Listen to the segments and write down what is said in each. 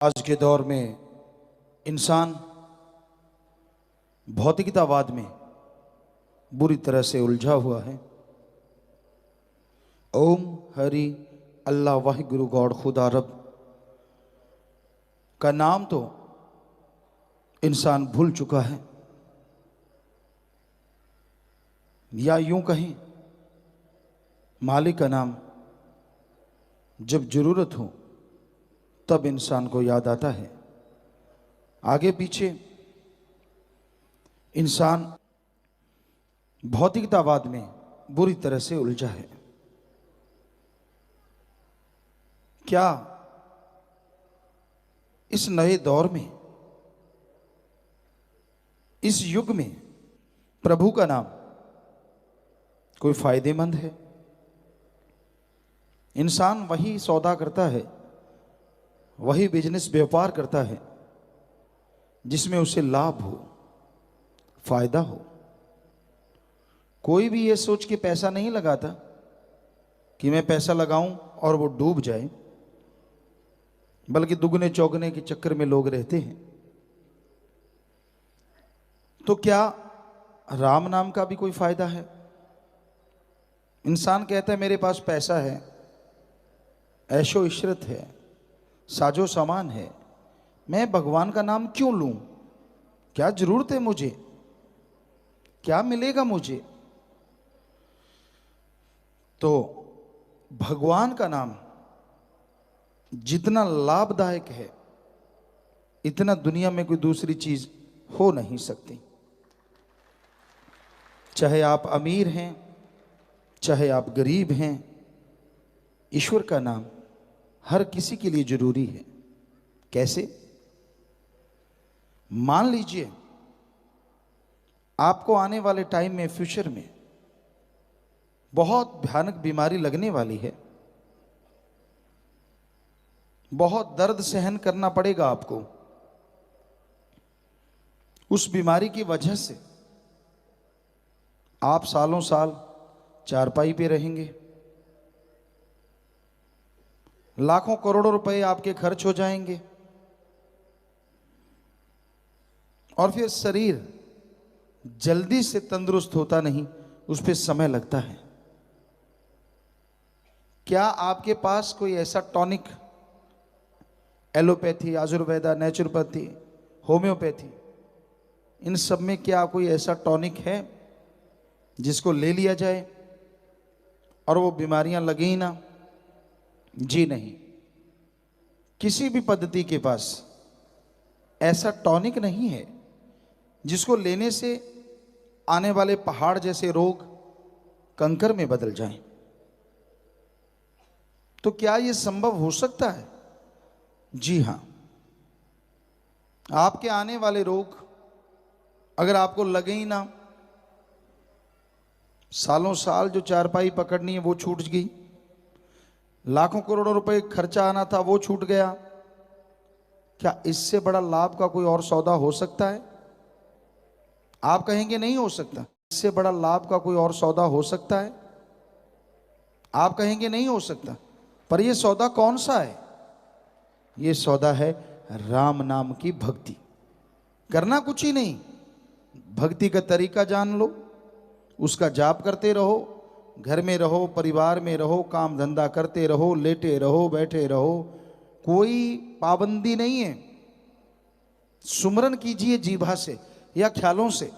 आज के दौर में इंसान भौतिकतावाद में बुरी तरह से उलझा हुआ है। ओम हरि अल्लाह वाहिगुरु गॉड खुदा रब का नाम तो इंसान भूल चुका है, या यूं कहें मालिक का नाम जब जरूरत हो तब इंसान को याद आता है। आगे पीछे इंसान भौतिकतावाद में बुरी तरह से उलझा है। क्या इस नए दौर में, इस युग में प्रभु का नाम कोई फायदेमंद है? इंसान वही सौदा करता है, वही बिजनेस व्यापार करता है जिसमें उसे लाभ हो, फायदा हो। कोई भी ये सोच के पैसा नहीं लगाता कि मैं पैसा लगाऊं और वो डूब जाए, बल्कि दुगने चौगने के चक्कर में लोग रहते हैं। तो क्या राम नाम का भी कोई फायदा है? इंसान कहता है मेरे पास पैसा है, ऐशो इशरत है, साजो सामान है, मैं भगवान का नाम क्यों लूं? क्या जरूरत है मुझे? क्या मिलेगा मुझे? तो भगवान का नाम जितना लाभदायक है, इतना दुनिया में कोई दूसरी चीज हो नहीं सकती। चाहे आप अमीर हैं, चाहे आप गरीब हैं, ईश्वर का नाम हर किसी के लिए जरूरी है। कैसे? मान लीजिए आपको आने वाले टाइम में, फ्यूचर में बहुत भयानक बीमारी लगने वाली है, बहुत दर्द सहन करना पड़ेगा आपको। उस बीमारी की वजह से आप सालों साल चारपाई पे रहेंगे, लाखों करोड़ों रुपए आपके खर्च हो जाएंगे, और फिर शरीर जल्दी से तंदुरुस्त होता नहीं, उस पर समय लगता है। क्या आपके पास कोई ऐसा tonic, allopathy, Ayurveda, naturopathy, homeopathy, इन सब में क्या कोई ऐसा टॉनिक है जिसको ले लिया जाए और वो बीमारियां लगे ही ना? जी नहीं। किसी भी पद्धति के पास ऐसा टॉनिक नहीं है जिसको लेने से आने वाले पहाड़ जैसे रोग कंकर में बदल जाएं। तो क्या यह संभव हो सकता है? जी हां। आपके आने वाले रोग अगर आपको लगे ही ना, सालों साल जो चारपाई पकड़नी है वो छूट गई, लाखों करोड़ों रुपए खर्चा आना था वो छूट गया, क्या इससे बड़ा लाभ का कोई और सौदा हो सकता है? आप कहेंगे नहीं हो सकता। इससे बड़ा लाभ का कोई और सौदा हो सकता है? आप कहेंगे नहीं हो सकता। पर यह सौदा कौन सा है? यह सौदा है राम नाम की भक्ति। करना कुछ ही नहीं, भक्ति का तरीका जान लो, उसका जाप करते रहो, घर में रहो, परिवार में रहो, काम धंधा करते रहो, लेटे रहो, बैठे रहो, कोई पाबंदी नहीं है। सुमरन कीजिए जीभा से या ख्यालों से,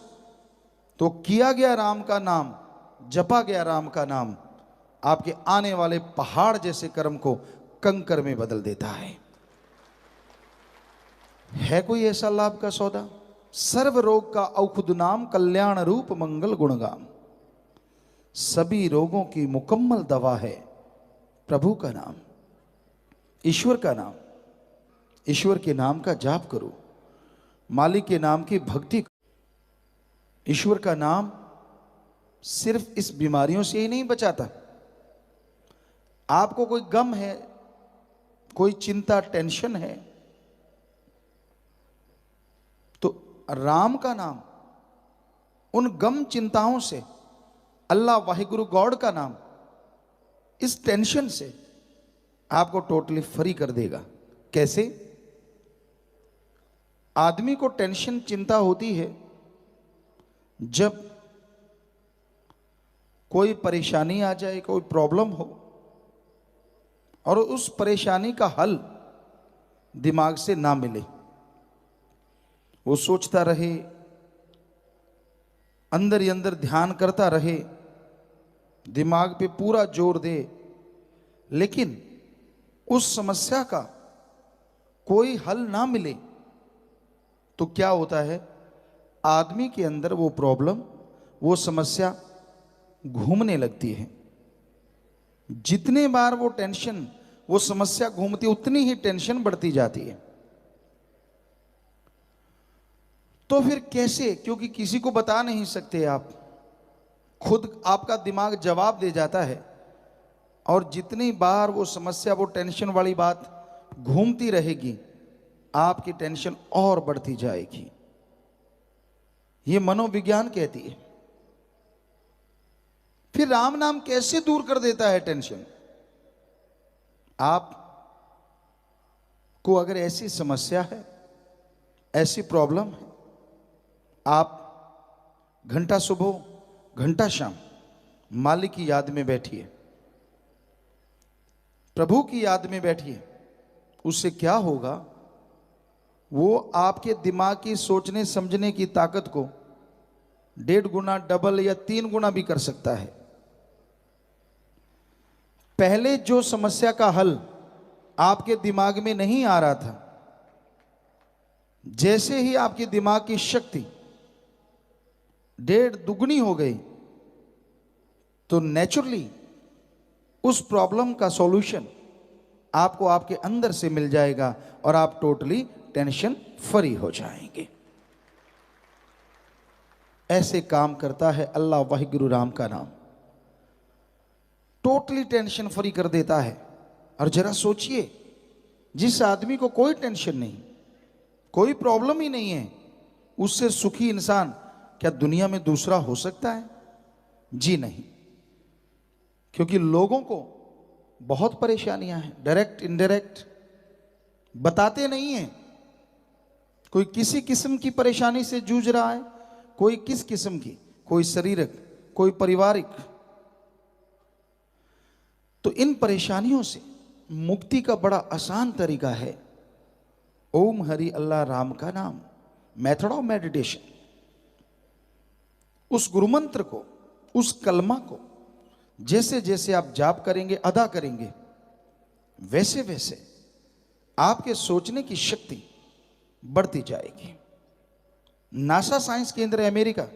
तो किया गया राम का नाम, जपा गया राम का नाम, आपके आने वाले पहाड़ जैसे कर्म को कंकर में बदल देता है। कोई ऐसा लाभ का सौदा? सर्व रोग का औषध नाम, कल्याण रूप मंगल गुणगाम। सभी रोगों की मुकम्मल दवा है प्रभु का नाम, ईश्वर का नाम। ईश्वर के नाम का जाप करो, मालिक के नाम की भक्ति करो। ईश्वर का नाम सिर्फ इस बीमारियों से ही नहीं बचाता। आपको कोई गम है, कोई चिंता, टेंशन है, तो राम का नाम उन गम चिंताओं से, अल्लाह वाहिगुरु गॉड का नाम इस टेंशन से आपको टोटली फ्री कर देगा। कैसे? आदमी को टेंशन चिंता होती है जब कोई परेशानी आ जाए, कोई प्रॉब्लम हो और उस परेशानी का हल दिमाग से ना मिले। वो सोचता रहे, अंदर ही अंदर ध्यान करता रहे, दिमाग पे पूरा जोर दे, लेकिन उस समस्या का कोई हल ना मिले तो क्या होता है, आदमी के अंदर वो प्रॉब्लम, वो समस्या घूमने लगती है। जितने बार वो टेंशन, वो समस्या घूमती, उतनी ही टेंशन बढ़ती जाती है। तो फिर कैसे? क्योंकि किसी को बता नहीं सकते आप, खुद आपका दिमाग जवाब दे जाता है और जितनी बार वो समस्या, वो टेंशन वाली बात घूमती रहेगी, आपकी टेंशन और बढ़ती जाएगी। ये मनोविज्ञान कहती है। फिर राम नाम कैसे दूर कर देता है टेंशन? आप को अगर ऐसी समस्या है, ऐसी प्रॉब्लम है, आप घंटा सुबह घंटा शाम मालिक की याद में बैठिए, प्रभु की याद में बैठिए। उससे क्या होगा, वो आपके दिमाग की सोचने समझने की ताकत को 1.5 गुना, डबल या 3 गुना भी कर सकता है। पहले जो समस्या का हल आपके दिमाग में नहीं आ रहा था, जैसे ही आपके दिमाग की शक्ति 1.5 दुगनी हो गई, तो नेचुरली उस प्रॉब्लम का सॉल्यूशन आपको आपके अंदर से मिल जाएगा और आप टोटली टेंशन फ्री हो जाएंगे। ऐसे काम करता है अल्लाह वाहिगुरु राम का नाम, टोटली टेंशन फ्री कर देता है। और जरा सोचिए, जिस आदमी को कोई टेंशन नहीं, कोई प्रॉब्लम ही नहीं है, उससे सुखी इंसान क्या दुनिया में दूसरा हो सकता है? जी नहीं। क्योंकि लोगों को बहुत परेशानियां हैं, डायरेक्ट इनडायरेक्ट, बताते नहीं हैं। कोई किसी किस्म की परेशानी से जूझ रहा है, कोई किस किस्म की, कोई शारीरिक, कोई पारिवारिक। तो इन परेशानियों से मुक्ति का बड़ा आसान तरीका है ओम हरि अल्लाह राम का नाम, मेथड ऑफ मेडिटेशन। उस गुरु मंत्र को, उस कलमा को जैसे जैसे आप जाप करेंगे, अदा करेंगे, वैसे वैसे आपके सोचने की शक्ति बढ़ती जाएगी। नासा साइंस केंद्र अमेरिका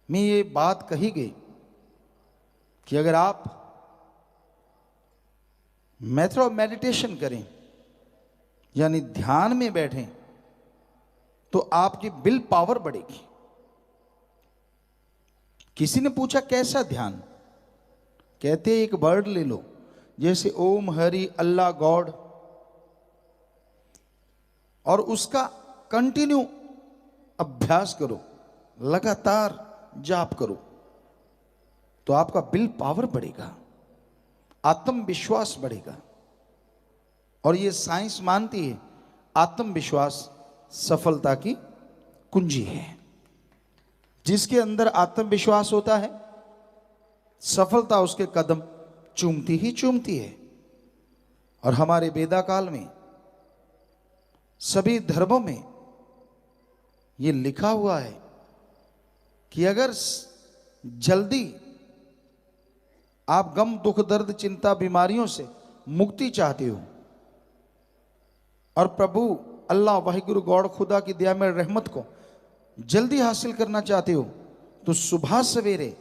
में ये बात कही गई कि अगर आप मेथड ऑफ मेडिटेशन करें, यानी ध्यान में बैठें, तो आपकी विल पावर बढ़ेगी। किसी ने पूछा कैसा ध्यान? कहते एक वर्ड ले लो, जैसे ओम हरि अल्लाह गॉड, और उसका कंटिन्यू अभ्यास करो, लगातार जाप करो, तो आपका विल पावर बढ़ेगा, आत्मविश्वास बढ़ेगा। और ये साइंस मानती है आत्मविश्वास सफलता की कुंजी है। जिसके अंदर आत्मविश्वास होता है, सफलता उसके कदम चूमती ही चूमती है। और हमारे वेदा काल में, सभी धर्मों में ये लिखा हुआ है कि अगर जल्दी आप गम, दुख, दर्द, चिंता, बीमारियों से मुक्ति चाहते हो और प्रभु अल्लाह वाहिगुरु गॉड खुदा की दया में रहमत को जल्दी हासिल करना चाहते हो, तो सुबह सवेरे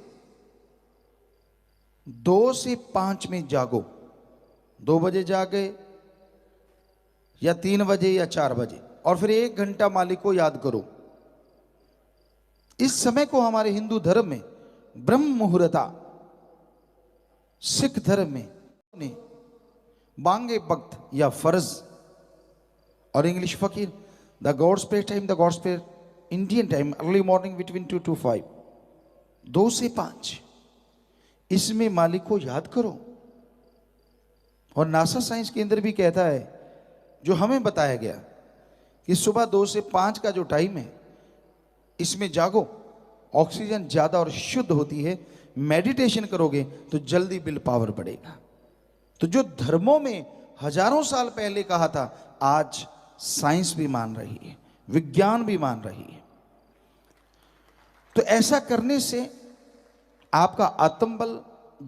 2 से 5 में जागो। 2 बजे जागे या 3 बजे या 4 बजे, और फिर 1 घंटा मालिक को याद करो। इस समय को हमारे हिंदू धर्म में ब्रह्म मुहूर्ता, सिख धर्म में बांगे वक्त या फर्ज, और इंग्लिश फकीर the gods prayer time, the gods prayer Indian time early morning between 2 to 5, 2 से 5, इसमें मालिक को याद करो। और नासा साइंस केंद्र भी कहता है, जो हमें बताया गया, कि सुबह 2 से 5 का जो टाइम है इसमें जागो, ऑक्सीजन ज्यादा और शुद्ध होती है। मेडिटेशन करोगे तो जल्दी विल पावर बढ़ेगा। तो जो धर्मों में हजारों साल पहले कहा था, आज साइंस भी मान रही है, विज्ञान भी मान रही है। तो ऐसा करने से आपका आत्मबल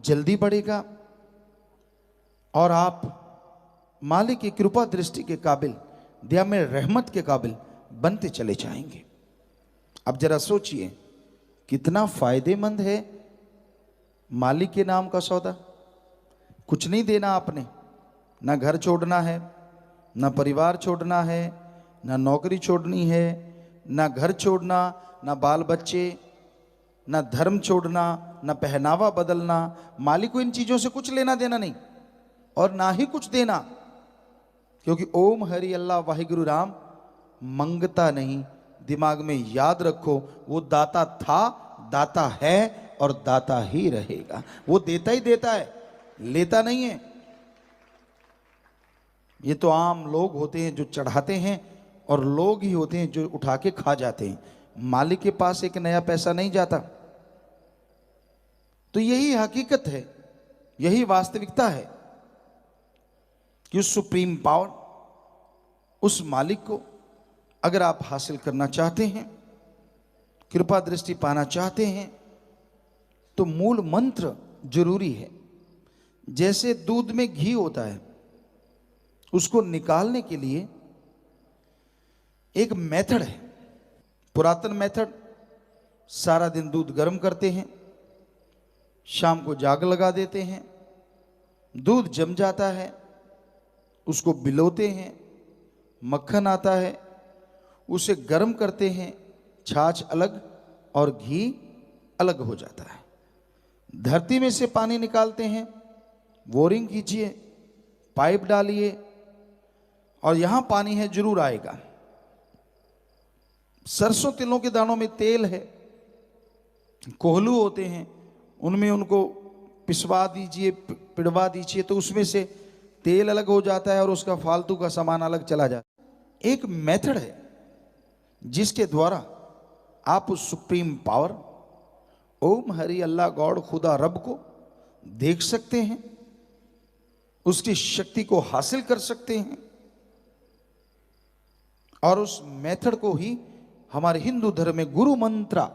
जल्दी बढ़ेगा और आप मालिक की कृपा दृष्टि के काबिल, दया में रहमत के काबिल बनते चले जाएंगे। अब जरा सोचिए कितना फायदेमंद है मालिक के नाम का सौदा। कुछ नहीं देना आपने, ना घर छोड़ना है, ना परिवार छोड़ना है, ना नौकरी छोड़नी है, ना घर छोड़ना, ना बाल बच्चे, ना धर्म छोड़ना, ना पहनावा बदलना। मालिक को इन चीजों से कुछ लेना देना नहीं और ना ही कुछ देना, क्योंकि ओम हरि अल्लाह वाहिगुरु राम मंगता नहीं। दिमाग में याद रखो, वो दाता था, दाता है और दाता ही रहेगा। वो देता ही देता है, लेता नहीं है। ये तो आम लोग होते हैं जो चढ़ाते हैं और लोग ही होते हैं जो उठा के खा जाते हैं। मालिक के पास एक नया पैसा नहीं जाता। तो यही हकीकत है, यही वास्तविकता है कि उस सुप्रीम पावर, उस मालिक को अगर आप हासिल करना चाहते हैं, कृपा दृष्टि पाना चाहते हैं, तो मूल मंत्र जरूरी है। जैसे दूध में घी होता है, उसको निकालने के लिए एक मेथड है, पुरातन मेथड। सारा दिन दूध गर्म करते हैं, शाम को जाग लगा देते हैं, दूध जम जाता है, उसको बिलोते हैं, मक्खन आता है, उसे गर्म करते हैं, छाछ अलग और घी अलग हो जाता है। धरती में से पानी निकालते हैं, बोरिंग कीजिए, पाइप डालिए और यहां पानी है जरूर आएगा। सरसों तिलों के दानों में तेल है, कोहलू होते हैं, उनमें उनको पिसवा दीजिए, पिड़वा दीजिए, तो उसमें से तेल अलग हो जाता है और उसका फालतू का सामान अलग चला जाता है। एक मेथड है जिसके द्वारा आप उस सुप्रीम पावर ओम हरि अल्लाह गॉड खुदा रब को देख सकते हैं, उसकी शक्ति को हासिल कर सकते हैं। और उस मेथड को ही हमारे हिंदू धर्म में गुरु मंत्रा,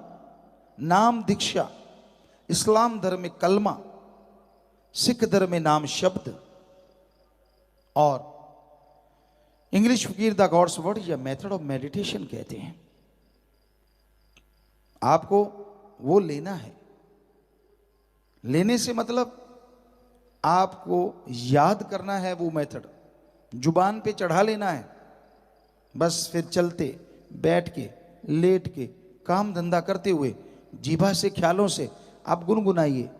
नाम दीक्षा, इस्लाम धर्म में कलमा, सिख धर्म में नाम शब्द और इंग्लिश फकीर द गॉड्स वर्ड या मेथड ऑफ मेडिटेशन कहते हैं। आपको वो लेना है। लेने से मतलब आपको याद करना है, वो मेथड जुबान पे चढ़ा लेना है, बस फिर चलते, बैठ के, लेट के, काम धंधा करते हुए जीभा से, ख्यालों से आप गुनगुनाइए,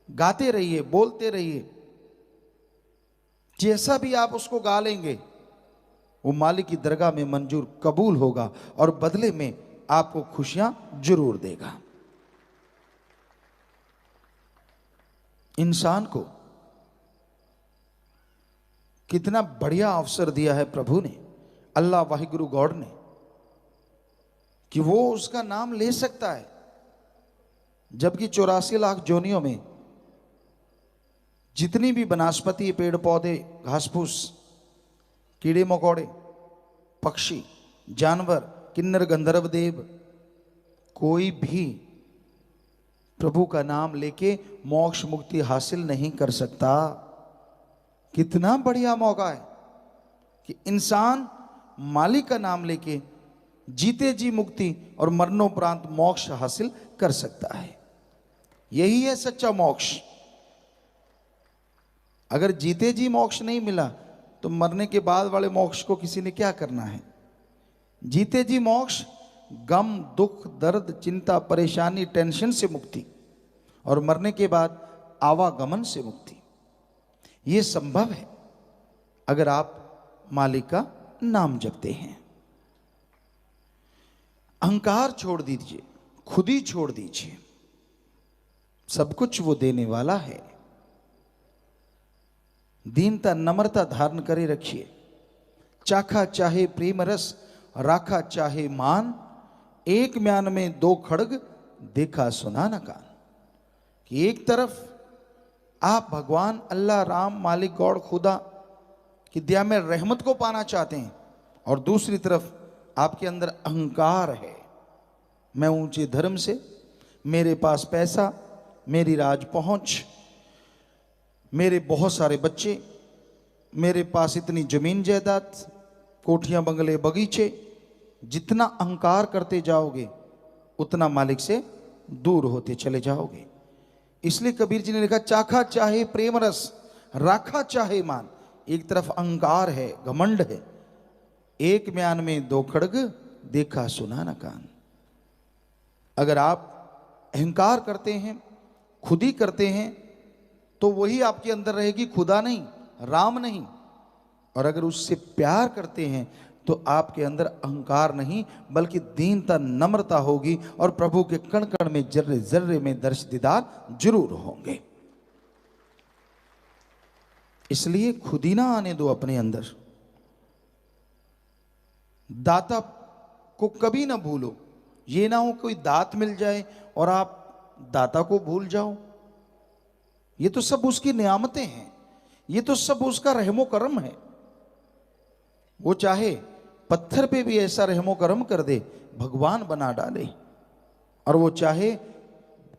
गाते रहिए, बोलते रहिए। जैसा भी आप उसको गा लेंगे वो मालिक की दरगाह में मंजूर कबूल होगा और बदले में आपको खुशियां जरूर देगा। इंसान को कितना बढ़िया अवसर दिया है प्रभु ने, अल्लाह वाहिगुरु गॉड ने, कि वो उसका नाम ले सकता है। जबकि 84 लाख जोनियों में जितनी भी वनस्पति, पेड़ पौधे, घास फूस, कीड़े मकोड़े, पक्षी, जानवर, किन्नर गंधर्व देव, कोई भी प्रभु का नाम लेके मोक्ष मुक्ति हासिल नहीं कर सकता। कितना बढ़िया मौका है कि इंसान मालिक का नाम लेके जीते जी मुक्ति और मरणोपरांत मोक्ष हासिल कर सकता है। यही है सच्चा मोक्ष। अगर जीते जी मोक्ष नहीं मिला तो मरने के बाद वाले मोक्ष को किसी ने क्या करना है। जीते जी मोक्ष गम, दुख, दर्द, चिंता, परेशानी, टेंशन से मुक्ति और मरने के बाद आवागमन से मुक्ति, ये संभव है अगर आप मालिक का नाम जपते हैं। अहंकार छोड़ दीजिए, खुद ही छोड़ दीजिए, सब कुछ वो देने वाला है। दीनता, नम्रता धारण करे रखिए, चाखा चाहे प्रेम रस, राखा चाहे मान, एक म्यान में दो खड़ग, देखा सुना न कान। कि एक तरफ आप भगवान अल्लाह राम मालिक गॉड खुदा की दया में रहमत को पाना चाहते हैं, और दूसरी तरफ आपके अंदर अहंकार है। मैं ऊंचे धर्म से, मेरे पास पैसा, मेरी राज पहुंच, मेरे बहुत सारे बच्चे, मेरे पास इतनी जमीन जायदाद, कोठियां बंगले बगीचे। जितना अहंकार करते जाओगे उतना मालिक से दूर होते चले जाओगे। इसलिए कबीर जी ने लिखा, चाखा चाहे प्रेम रस, राखा चाहे मान। एक तरफ अहंकार है, घमंड है, एक म्यान में दो खड़ग, देखा सुना न कान। अगर आप अहंकार करते हैं, खुदी करते हैं, तो वही आपके अंदर रहेगी, खुदा नहीं, राम नहीं। और अगर उससे प्यार करते हैं तो आपके अंदर अहंकार नहीं बल्कि दीनता, नम्रता होगी, और प्रभु के कण कण में, जर्रे जर्रे में दर्श दीदार जरूर होंगे। इसलिए खुदी ना आने दो अपने अंदर। दाता को कभी ना भूलो। ये ना हो कोई दात मिल जाए और आप दाता को भूल जाओ। ये तो सब उसकी नियामतें हैं, ये तो सब उसका रहमो करम है। वो चाहे पत्थर पे भी ऐसा रहमो करम कर दे, भगवान बना डाले, और वो चाहे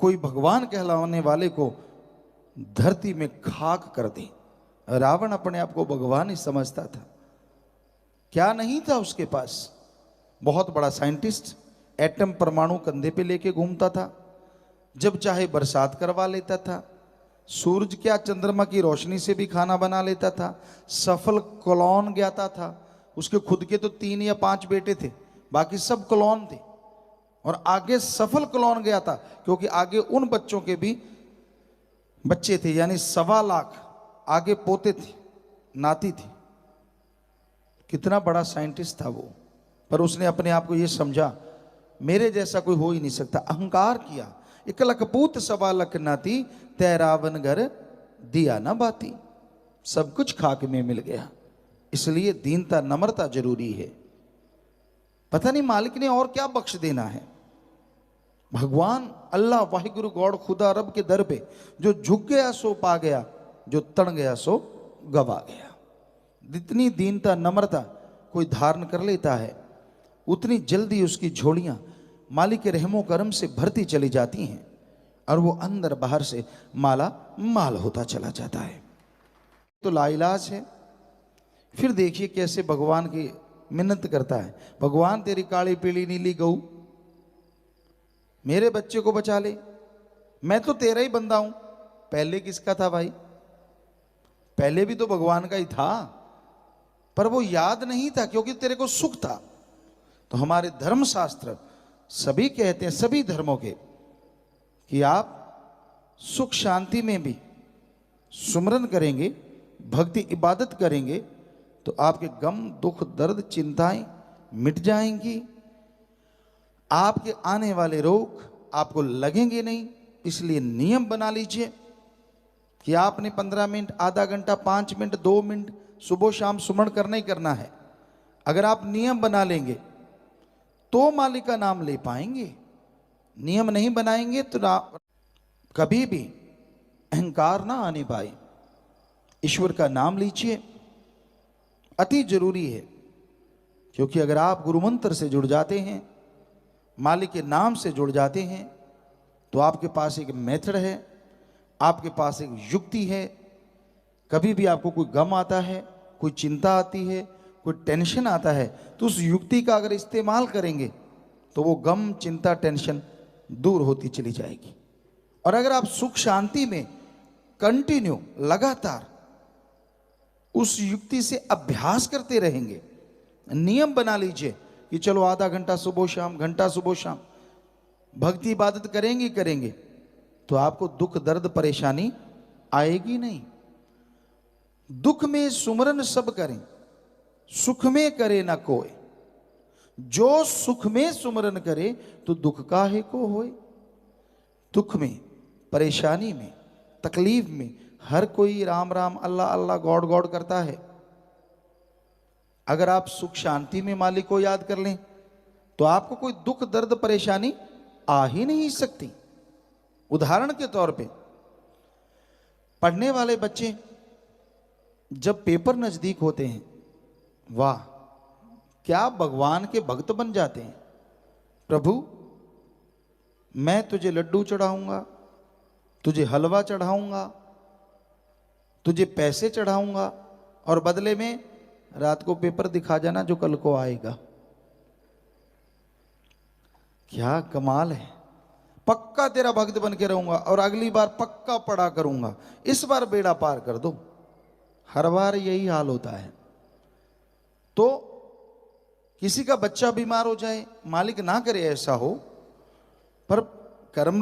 कोई भगवान कहलाने वाले को धरती में खाक कर दे। रावण अपने आप को भगवान ही समझता था। क्या नहीं था उसके पास? बहुत बड़ा साइंटिस्ट, एटम परमाणु कंधे पे लेके घूमता था, जब चाहे बरसात करवा लेता था, सूरज क्या चंद्रमा की रोशनी से भी खाना बना लेता था, सफल क्लोन ज्ञाता था। उसके खुद के तो 3 या 5 बेटे थे, बाकी सब क्लोन थे। और आगे सफल क्लोन गया था, क्योंकि आगे उन बच्चों के भी बच्चे थे, यानी 1.25 लाख आगे पोते थे, नाती थी। कितना बड़ा साइंटिस्ट था वो। पर उसने अपने आप को ये समझा, मेरे जैसा कोई हो ही नहीं सकता। अहंकार किया। 1 लख पूत 1.25 लाख नाती, तैरावन घर दिया ना बाती। सब कुछ खाक में मिल गया। इसलिए दीनता, नम्रता जरूरी है। पता नहीं मालिक ने और क्या बख्श देना है। भगवान अल्लाह वाहिगुरु गॉड खुदा रब के दर पे जो झुक गया सो पा गया, जो तड़ गया सो गवा गया। जितनी दीनता, नम्रता कोई धारण कर लेता है, उतनी जल्दी उसकी झोलियां मालिक के रहमो करम से भरती चली जाती हैं, और वो अंदर बाहर से माला माल होता चला जाता है। तो लाइलाज है। फिर देखिए कैसे भगवान की मिन्नत करता है, भगवान तेरी काली पीली नीली गऊ, मेरे बच्चे को बचा ले, मैं तो तेरा ही बंदा हूं। पहले किसका था भाई? पहले भी तो भगवान का ही था, पर वो याद नहीं था क्योंकि तेरे को सुख था। तो हमारे धर्मशास्त्र सभी कहते हैं, सभी धर्मों के, कि आप सुख शांति में भी सुमरन करेंगे, भक्ति इबादत करेंगे, तो आपके गम, दुख, दर्द, चिंताएं मिट जाएंगी। आपके आने वाले रोग आपको लगेंगे नहीं। इसलिए नियम बना लीजिए कि आपने 15 मिनट, आधा घंटा, 5 मिनट, 2 मिनट सुबह शाम सुमरण करना ही करना है। अगर आप नियम बना लेंगे तो मालिक का नाम ले पाएंगे। नियम नहीं बनाएंगे तो कभी भी अहंकार ना आने पाए। ईश्वर का नाम लीजिए, अति जरूरी है। क्योंकि अगर आप गुरु मंत्र से जुड़ जाते हैं, मालिक के नाम से जुड़ जाते हैं, तो आपके पास एक मेथड है, आपके पास एक युक्ति है। कभी भी आपको कोई गम आता है, कोई चिंता आती है, कोई टेंशन आता है, तो उस युक्ति का अगर इस्तेमाल करेंगे तो वो गम, चिंता, टेंशन दूर होती चली जाएगी। और अगर आप सुख शांति में कंटिन्यू, लगातार उस युक्ति से अभ्यास करते रहेंगे, नियम बना लीजिए कि चलो आधा घंटा सुबह शाम, घंटा सुबह शाम भक्ति इबादत करेंगे करेंगे, तो आपको दुख, दर्द, परेशानी आएगी नहीं। दुख में सुमरन सब करें, सुख में करे ना कोई। जो सुख में सुमरन करे तो दुख काहे को होए। दुख में, परेशानी में, तकलीफ में हर कोई राम राम, अल्लाह अल्लाह, गॉड गॉड करता है। अगर आप सुख शांति में मालिक को याद कर लें तो आपको कोई दुख दर्द परेशानी आ ही नहीं सकती। उदाहरण के तौर पे पढ़ने वाले बच्चे जब पेपर नजदीक होते हैं, वाह क्या भगवान के भक्त बन जाते हैं। प्रभु मैं तुझे लड्डू चढ़ाऊंगा, तुझे हलवा चढ़ाऊंगा, तुझे पैसे चढ़ाऊंगा और बदले में रात को पेपर दिखा जाना जो कल को आएगा। क्या कमाल है। पक्का तेरा भक्त बन के रहूंगा और अगली बार पक्का पढ़ा करूंगा, इस बार बेड़ा पार कर दो। हर बार यही हाल होता है। तो किसी का बच्चा बीमार हो जाए, मालिक ना करे ऐसा हो, पर कर्म